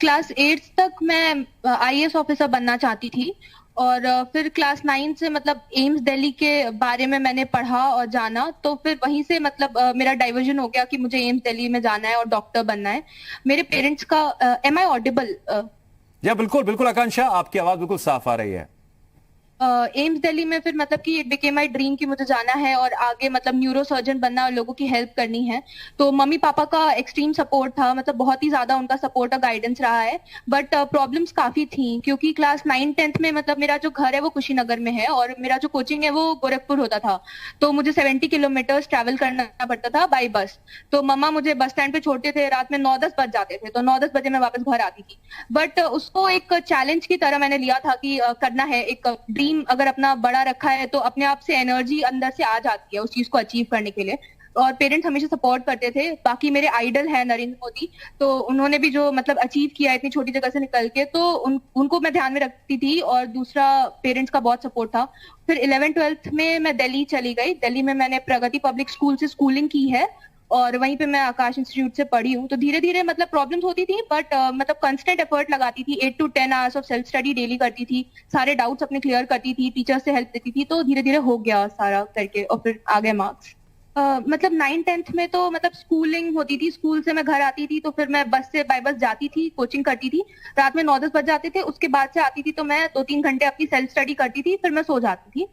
Class 8 तक मैं IAS officer बनना चाहती थी। और फिर क्लास 9 से मतलब एम्स दिल्ली के बारे में मैंने पढ़ा और जाना, तो फिर वहीं से मतलब मेरा डाइवर्जन हो गया कि मुझे एम्स दिल्ली में जाना है और डॉक्टर बनना है। मेरे पेरेंट्स का एम आई ऑडिबल? या बिल्कुल बिल्कुल आकांक्षा, आपकी आवाज बिल्कुल साफ आ रही है। एम्स दिल्ली में फिर मतलब कि इट बिकेम माई ड्रीम कि मुझे जाना है और आगे मतलब न्यूरो सर्जन बनना और लोगों की हेल्प करनी है। तो मम्मी पापा का एक्सट्रीम सपोर्ट था, मतलब बहुत ही ज्यादा उनका सपोर्ट और गाइडेंस रहा है। बट प्रॉब्लम्स काफी थी, क्योंकि क्लास 9-10 में मतलब मेरा जो घर है वो कुशीनगर में है और मेरा जो कोचिंग है वो गोरखपुर होता था। तो मुझे 70 किलोमीटर ट्रैवल करना पड़ता था बाई बस। तो मम्मा मुझे बस स्टैंड पे छोड़ते थे, रात में 9-10 बज जाते थे, तो 9-10 बजे मैं वापस घर आती थी। बट उसको एक चैलेंज की तरह मैंने लिया था कि करना है। एक ड्रीम अगर अपना बड़ा रखा है तो अपने आप से एनर्जी अंदर से आ जाती है उस चीज को अचीव करने के लिए। और पेरेंट्स हमेशा सपोर्ट करते थे। बाकी मेरे आइडल है नरेंद्र मोदी, तो उन्होंने भी जो मतलब अचीव किया है इतनी छोटी जगह से निकल के, तो उनको मैं ध्यान में रखती थी। और दूसरा, पेरेंट्स का बहुत सपोर्ट था। फिर 11th-12th में मैं दिल्ली चली गई। दिल्ली में मैंने प्रगति पब्लिक स्कूल से स्कूलिंग की है और वहीं पे मैं आकाश इंस्टीट्यूट से पढ़ी हूँ। तो धीरे धीरे मतलब प्रॉब्लम्स होती थी, बट मतलब कंस्टेंट एफर्ट लगाती थी। 8 to 10 hours of self study daily करती थी, सारे डाउट्स अपने क्लियर करती थी, टीचर से हेल्प लेती थी। तो धीरे धीरे हो गया सारा करके और फिर आ गए मार्क्स। मतलब 9-10th में तो मतलब स्कूलिंग होती थी, स्कूल से मैं घर आती थी तो फिर मैं बस से बाय बस जाती थी, कोचिंग करती थी। रात में 9-10 बज जाते थे। उसके बाद से आती थी तो मैं 2-3 घंटे अपनी सेल्फ स्टडी करती थी, फिर मैं सो जाती थी।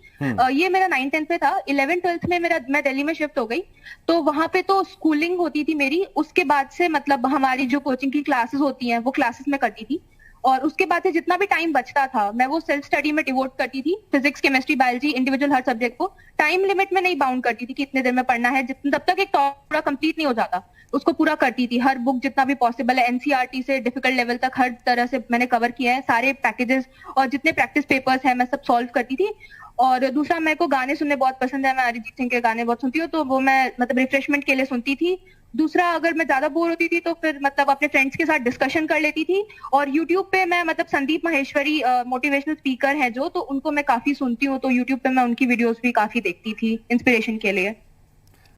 ये मेरा 9-10th में था। 11th-12th में मैं दिल्ली में शिफ्ट हो गई। तो वहां पे तो स्कूलिंग होती थी मेरी। उसके बाद से मतलब हमारी जो कोचिंग की क्लासेस होती हैं वो क्लासेस में करती थी। और उसके बाद से जितना भी टाइम बचता था मैं वो सेल्फ स्टडी में डिवोट करती थी। फिजिक्स, केमिस्ट्री, बायोलॉजी, इंडिविजुअल हर सब्जेक्ट को टाइम लिमिट में नहीं बाउंड करती थी कि इतने देर में पढ़ना है। जितना तब तक एक टॉपिक पूरा कंप्लीट नहीं हो जाता उसको पूरा करती थी। हर बुक जितना भी पॉसिबल है, एनसीईआरटी से डिफिकल्ट लेवल तक हर तरह से मैंने कवर किया है। सारे पैकेजेस और जितने प्रैक्टिस पेपर्स हैं मैं सब सॉल्व करती थी। और दूसरा, मेरे को गाने सुनने बहुत पसंद है। मैं अरिजीत सिंह के गाने बहुत सुनती हूँ, तो वो मैं मतलब रिफ्रेशमेंट के लिए सुनती थी। दूसरा, अगर मैं ज्यादा बोर होती थी तो फिर मतलब अपने फ्रेंड्स के साथ डिस्कशन कर लेती थी। और यूट्यूब पे मैं मतलब संदीप माहेश्वरी मोटिवेशनल स्पीकर हैं जो, तो उनको मैं काफी सुनती हूँ। तो यूट्यूब पे मैं उनकी वीडियोस भी काफी देखती थी इंस्पिरेशन के लिए।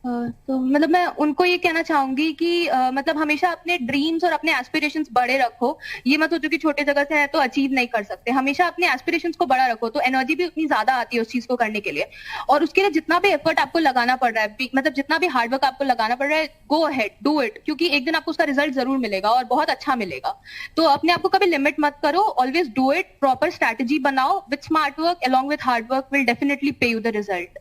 तो मतलब मैं उनको ये कहना चाहूंगी कि मतलब हमेशा अपने ड्रीम्स और अपने एस्पिरेशंस बड़े रखो। ये मत सोचो कि छोटे जगह से है तो अचीव नहीं कर सकते। हमेशा अपने एस्पिरेशंस को बड़ा रखो तो एनर्जी भी उतनी ज्यादा आती है उस चीज को करने के लिए। और उसके लिए जितना भी एफर्ट आपको लगाना पड़ रहा है, मतलब जितना भी हार्डवर्क आपको लगाना पड़ रहा है, गो अहेड, डू इट, क्योंकि एक दिन आपको उसका रिजल्ट जरूर मिलेगा और बहुत अच्छा मिलेगा। तो अपने आप को कभी लिमिट मत करो, always do it. Proper strategy बनाओ with smart work along with hard work will definitely pay you the result.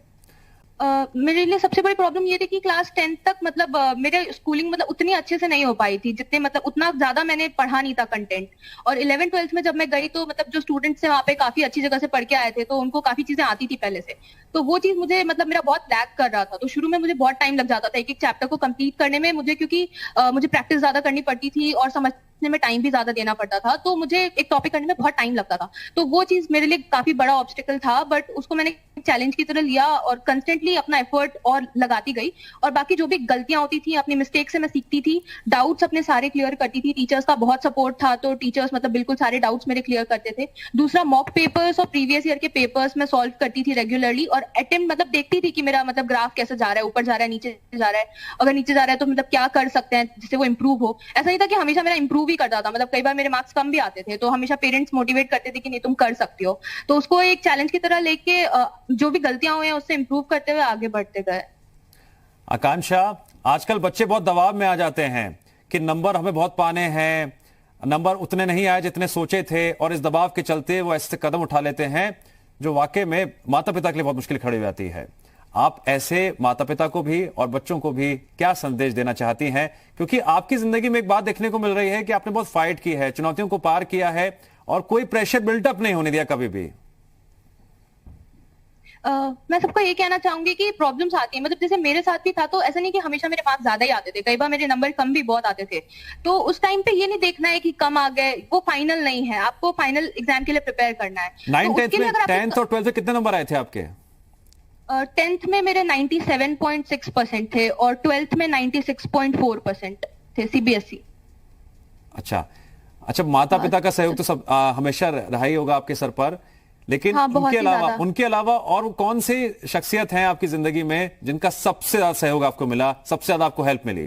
मेरे लिए सबसे बड़ी प्रॉब्लम ये थी कि क्लास 10th तक मतलब मेरे स्कूलिंग मतलब उतनी अच्छे से नहीं हो पाई थी, जितने मतलब उतना ज्यादा मैंने पढ़ा नहीं था कंटेंट। और 11th-12th में जब मैं गई तो मतलब जो स्टूडेंट्स थे वहाँ पे काफी अच्छी जगह से पढ़ के आए थे, तो उनको काफी चीजें आती थी पहले से। तो वो चीज मुझे मतलब मेरा बहुत लैग कर रहा था। तो शुरू में मुझे बहुत टाइम लग जाता था एक एक चैप्टर को कंप्लीट करने में मुझे, क्योंकि मुझे प्रैक्टिस ज्यादा करनी पड़ती थी और समझने में टाइम भी ज्यादा देना पड़ता था। तो मुझे एक टॉपिक करने में बहुत टाइम लगता था। तो वो चीज मेरे लिए काफी बड़ा ऑब्स्टिकल था, बट उसको मैंने चैलेंज की तरह लिया और कंस्टेंटली अपना एफर्ट और लगाती गई। और बाकी जो भी गलतियां होती थी अपनी मिस्टेक से मैं सीखती थी, डाउट्स अपने सारे क्लियर करती थी। टीचर्स का बहुत सपोर्ट था, तो टीचर्स मतलब बिल्कुल सारे डाउट्स मेरे क्लियर करते थे। दूसरा, मॉक पेपर्स और प्रीवियस ईयर के पेपर्स मैं सॉल्व करती थी रेगुलरली। और अटेम्प्ट मतलब देखती थी कि मेरा मतलब ग्राफ कैसे जा रहा है, ऊपर जा रहा है, नीचे जा रहा है। अगर नीचे जा रहा है तो मतलब क्या कर सकते हैं जिससे वो इंप्रूव हो। ऐसा नहीं था कि हमेशा मेरा इंप्रूव ही करता था, मतलब कई बार मेरे मार्क्स कम भी आते थे, तो हमेशा पेरेंट्स मोटिवेट करते थे कि नहीं तुम कर सकते हो। तो उसको एक चैलेंज की तरह लेके जो भी गलतियां हुई हैं उससे इंप्रूव करते हुए आगे बढ़ते गए। आकांक्षा, आजकल बच्चे बहुत दबाव में आ जाते हैं कि नंबर हमें बहुत पाने हैं, नंबर उतने नहीं आए जितने सोचे थे, और इस दबाव के चलते वो ऐसे कदम उठा लेते हैं जो वाकई में माता पिता के लिए बहुत मुश्किल खड़ी हो जाती है। आप ऐसे माता पिता को भी और बच्चों को भी क्या संदेश देना चाहती हैं? क्योंकि आपकी जिंदगी में एक बात देखने को मिल रही है कि आपने बहुत फाइट की है, चुनौतियों को पार किया है और कोई प्रेशर बिल्टअप नहीं होने दिया कभी भी। मैं सबको ये कहना चाहूंगी कि प्रॉब्लम्स आती हैं, मतलब जैसे मेरे साथ भी था। तो ऐसा नहीं कि हमेशा मेरे मार्क्स ज्यादा ही आते थे, कई बार मेरे नंबर कम भी बहुत आते थे। तो उस टाइम पे ये नहीं देखना है कि कम आ गए, वो फाइनल नहीं है। आपको फाइनल एग्जाम के लिए प्रिपेयर करना है। तो उसके लिए अगर 10th और 12th में कितने नंबर आए थे आपके? 10th में मेरे 97.6% थे और 12th में 96.4% थे, सीबीएसई। अच्छा अच्छा, माता पिता का सहयोग तो सब हमेशा रहा ही होगा आपके सर पर, लेकिन हाँ, बहुत ही ज्यादा। उनके अलावा और कौन सी शख्सियत हैं आपकी जिंदगी में जिनका सबसे ज्यादा सहयोग आपको मिला, सबसे ज्यादा आपको हेल्प मिली?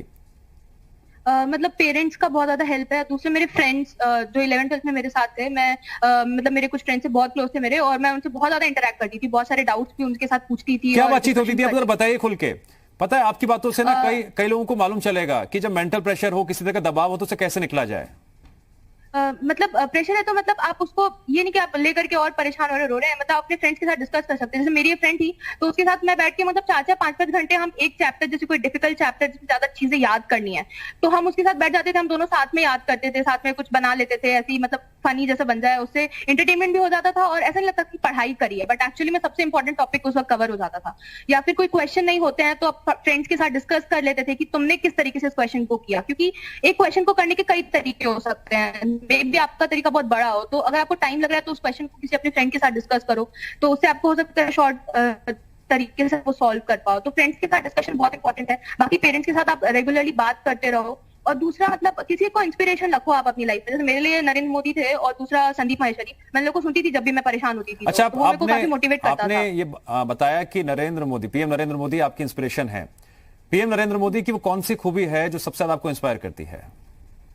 मतलब पेरेंट्स का बहुत ज्यादा हेल्प है। दूसरे मेरे फ्रेंड्स जो 11th-12th में मेरे साथ थे, मैं मतलब मेरे कुछ फ्रेंड्स से बहुत क्लोज थे मेरे, और मैं उनसे बहुत ज्यादा इंटरेक्ट करती थी, बहुत सारे डाउट्स भी उनके साथ पूछती थी। क्या और बातचीत होती थी, आप जरा बताइए खुल के। पता है आपकी बातों से ना कई कई लोगों को मालूम चलेगा कि जब मेंटल प्रेशर हो, किसी तरह का दबाव हो, तो उसे कैसे निकला जाए। मतलब प्रेशर है तो मतलब आप उसको ये नहीं कि आप लेकर के और परेशान हो रहे हैं, मतलब अपने फ्रेंड्स के साथ डिस्कस कर सकते हैं। जैसे मेरी एक फ्रेंड थी, तो उसके साथ मैं बैठ के मतलब 4-4 5-5 घंटे हम एक चैप्टर, जैसे कोई डिफिकल्ट चैप्टर जिसमें ज्यादा चीजें याद करनी है, तो हम उसके साथ बैठ जाते थे, हम दोनों साथ में याद करते थे, साथ में कुछ बना लेते थे, ऐसे ही मतलब फनी जैसा बन जाए, उससे एंटरटेनमेंट भी हो जाता था और ऐसा नहीं लगता कि पढ़ाई करी है, बट एक्चुअली में सबसे इंपॉर्टेंट टॉपिक उस वक्त कवर हो जाता था। या फिर कोई क्वेश्चन नहीं होते हैं तो आप फ्रेंड्स के साथ डिस्कस कर लेते थे कि तुमने किस तरीके से इस क्वेश्चन को किया, क्योंकि एक क्वेश्चन को करने के कई तरीके हो सकते हैं। मे बी आपका तरीका बहुत बड़ा हो, तो अगर आपको टाइम लग रहा है तो उस क्वेश्चन को किसी अपने फ्रेंड के साथ डिस्कस करो, तो उससे आपको हो सकता है शॉर्ट तरीके से वो सॉल्व कर पाओ। तो फ्रेंड्स के साथ डिस्कशन बहुत इंपॉर्टेंट है। बाकी पेरेंट्स के साथ आप रेगुलरली बात करते रहो। और दूसरा मतलब किसी को इंस्पिरेशन रखो आप अपनी लाइफ में। जैसे मेरे लिए नरेंद्र मोदी थे, और दूसरा संदीप माहेश्वरी। मैं लोगों को सुनती थी जब भी मैं परेशान होती थी। अच्छा, तो वो मेरे को काफी मोटिवेट करता था। आपने ये बताया कि नरेंद्र मोदी, पीएम नरेंद्र मोदी आपकी इंस्पिरेशन है। पीएम नरेंद्र मोदी की वो कौन सी खूबी है जो सबसे ज्यादा आपको इंस्पायर करती है।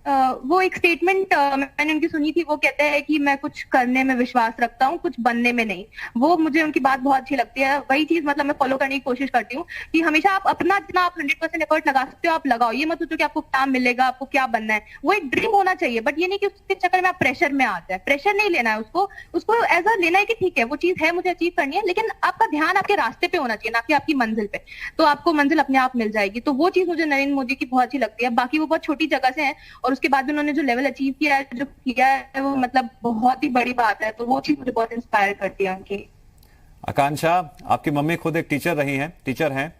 वो एक स्टेटमेंट मैंने उनकी सुनी थी। वो कहते हैं कि मैं कुछ करने में विश्वास रखता हूँ, कुछ बनने में नहीं। वो मुझे उनकी बात बहुत अच्छी लगती है। वही चीज मतलब मैं फॉलो करने की कोशिश करती हूँ कि हमेशा आप अपना जितना आप 100% एफर्ट लगा सकते हो आप लगाओ। ये मत सोचो कि आपको क्या मिलेगा, आपको क्या बनना है। वो एक ड्रीम होना चाहिए, बट ये नहीं कि उसके चक्कर में आप प्रेशर में आ जाए। प्रेशर नहीं लेना है उसको एज अ लेना है कि ठीक है वो चीज है, मुझे अचीव करनी है, लेकिन आपका ध्यान आपके रास्ते पे होना चाहिए, ना कि आपकी मंजिल पे। तो आपको मंजिल अपने आप मिल जाएगी। तो वो चीज मुझे नरेंद्र मोदी की बहुत अच्छी लगती है। बाकी वो बहुत छोटी जगह से है, और उसके बाद भी उन्होंने जो लेवल अचीव किया है, जो किया है, वो मतलब बहुत ही बड़ी बात है। तो वो चीज मुझे बहुत इंस्पायर करती है उनकी। आकांक्षा, आपकी मम्मी खुद एक टीचर हैं।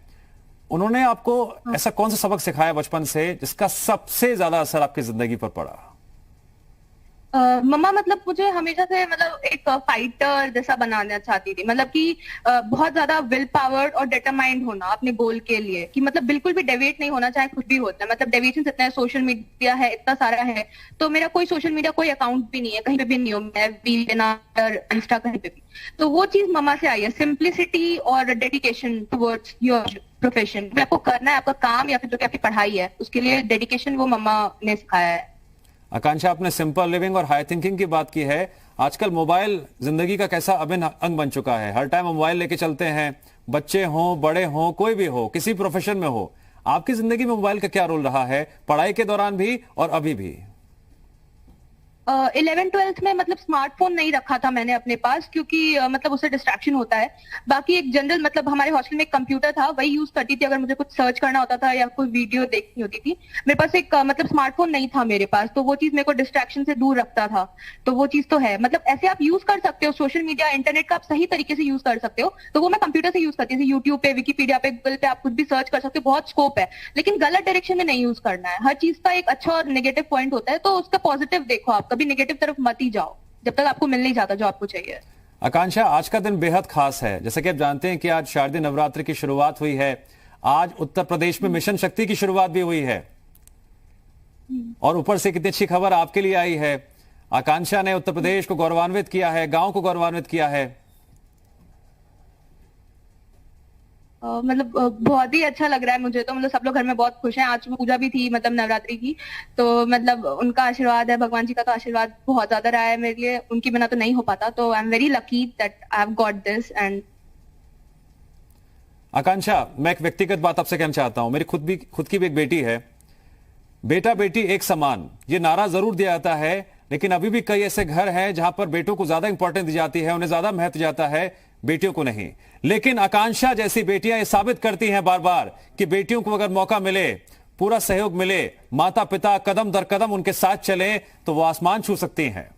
उन्होंने आपको ऐसा कौन सा सबक सिखाया बचपन से जिसका सबसे ज्यादा असर आपकी जिंदगी पर पड़ा। मम्मा मतलब मुझे हमेशा से मतलब एक फाइटर जैसा बनाना चाहती थी। मतलब कि बहुत ज्यादा विल पावर्ड और डिटरमाइंड होना अपने गोल के लिए, कि मतलब बिल्कुल भी डेविएट नहीं होना, चाहे कुछ भी होता है। मतलब डेविएशन इतना है, सोशल मीडिया है इतना सारा है, तो मेरा कोई सोशल मीडिया कोई अकाउंट भी नहीं है, कहीं पे भी नहीं हूँ मैं, इंस्टा कहीं पे भी। तो वो चीज मम्मा से आई है, सिंप्लिसिटी और डेडिकेशन टुवर्ड्स योर प्रोफेशन। आपको करना है आपका काम या फिर जो कि आपकी पढ़ाई है, उसके लिए डेडिकेशन वो मम्मा ने सिखाया है। आकांक्षा, आपने सिंपल लिविंग और हाई थिंकिंग की बात की है। आजकल मोबाइल जिंदगी का कैसा अभिन्न अंग बन चुका है। हर टाइम मोबाइल लेके चलते हैं, बच्चे हों, बड़े हों, कोई भी हो, किसी प्रोफेशन में हो। आपकी जिंदगी में मोबाइल का क्या रोल रहा है, पढ़ाई के दौरान भी और अभी भी। 11th-12th में मतलब स्मार्टफोन नहीं रखा था मैंने अपने पास, क्योंकि मतलब उससे डिस्ट्रैक्शन होता है। बाकी एक जनरल मतलब हमारे हॉस्टल में एक कंप्यूटर था, वही यूज करती थी अगर मुझे कुछ सर्च करना होता था या कोई वीडियो देखनी होती थी। मेरे पास एक मतलब स्मार्टफोन नहीं था मेरे पास, तो वो चीज मेरे को डिस्ट्रैक्शन से दूर रखता था। तो वो चीज तो है। मतलब ऐसे आप यूज कर सकते हो सोशल मीडिया, इंटरनेट का आप सही तरीके से यूज कर सकते हो। तो वो मैं कंप्यूटर से यूज करती थी, यूट्यूब पे, विकीपीडिया पे, गूगल पे आप कुछ भी सर्च कर सकते हो, बहुत स्कोप है। लेकिन गलत डायरेक्शन में नहीं यूज करना है। हर चीज का एक अच्छा और नेगेटिव पॉइंट होता है, तो उसका पॉजिटिव देखो, आप कभी नेगेटिव तरफ मत ही जाओ जब तक आपको मिल नहीं जाता जो आपको चाहिए। आकांक्षा, आज का दिन बेहद खास है। जैसे कि आप जानते हैं कि आज शारदीय नवरात्रि की शुरुआत हुई है। आज उत्तर प्रदेश में मिशन शक्ति की शुरुआत भी हुई है, और ऊपर से कितनी अच्छी खबर आपके लिए आई है। आकांक्षा ने उत्तर प्रदेश को गौरवान्वित किया है, गांव को गौरवान्वित किया है। मतलब बहुत ही अच्छा लग रहा है मुझे। तो मतलब सब लोग घर में बहुत खुश हैं। आज पूजा भी थी मतलब नवरात्रि की, तो मतलब उनका आशीर्वाद है, भगवान जी का तो आशीर्वाद बहुत ज्यादा रहा है मेरे लिए। उनकी बिना तो नहीं हो पाता। तो I am very lucky that I have got this. And Akanksha, मैं एक व्यक्तिगत बात आपसे कहना चाहता हूं। मेरी खुद की भी एक बेटी है। बेटा बेटी एक समान, ये नारा जरूर दिया जाता है, लेकिन अभी भी कई ऐसे घर हैं जहां पर बेटों को ज्यादा इंपॉर्टेंस दी जाती है, उन्हें ज्यादा महत्व जाता है, बेटियों को नहीं। लेकिन आकांक्षा जैसी बेटियां ये साबित करती हैं बार बार कि बेटियों को अगर मौका मिले, पूरा सहयोग मिले, माता पिता कदम दर कदम उनके साथ चले, तो वो आसमान छू सकती हैं।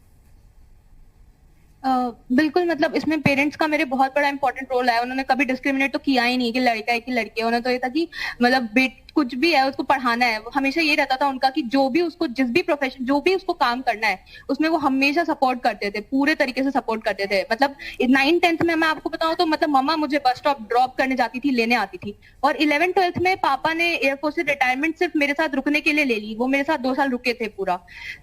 बिल्कुल। मतलब इसमें पेरेंट्स का मेरे बहुत बड़ा इंपॉर्टेंट रोल है। उन्होंने कभी डिस्क्रिमिनेट तो किया ही नहीं कि लड़का है कि लड़की है। उन्होंने तो ये था कि मतलब कुछ भी है उसको पढ़ाना है। हमेशा ये रहता था उनका कि जो भी उसको जिस भी प्रोफेशन, जो भी उसको काम करना है, उसमें वो हमेशा सपोर्ट करते थे, पूरे तरीके से सपोर्ट करते थे। मतलब 9th-10th में मैं आपको बताऊं तो मतलब मम्मा मुझे बस स्टॉप ड्रॉप करने जाती थी, लेने आती थी। और 11th-12th में पापा ने एयरफोर्स से रिटायरमेंट सिर्फ मेरे साथ रुकने के लिए ले ली। वो मेरे साथ 2 साल रुके थे पूरा।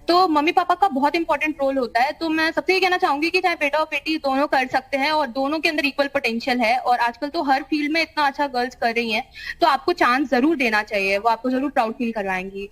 तो मम्मी पापा का बहुत इंपॉर्टेंट रोल होता है। तो मैं सबसे ये कहना चाहूंगी कि चाहे बेटा और बेटी दोनों कर सकते हैं, और दोनों के अंदर इक्वल पोटेंशियल है। और आजकल तो हर फील्ड में इतना अच्छा गर्ल्स कर रही हैं, तो आपको चांस जरूर देना चाहिए। वो आपको जरूर प्राउड फील करवाएंगी।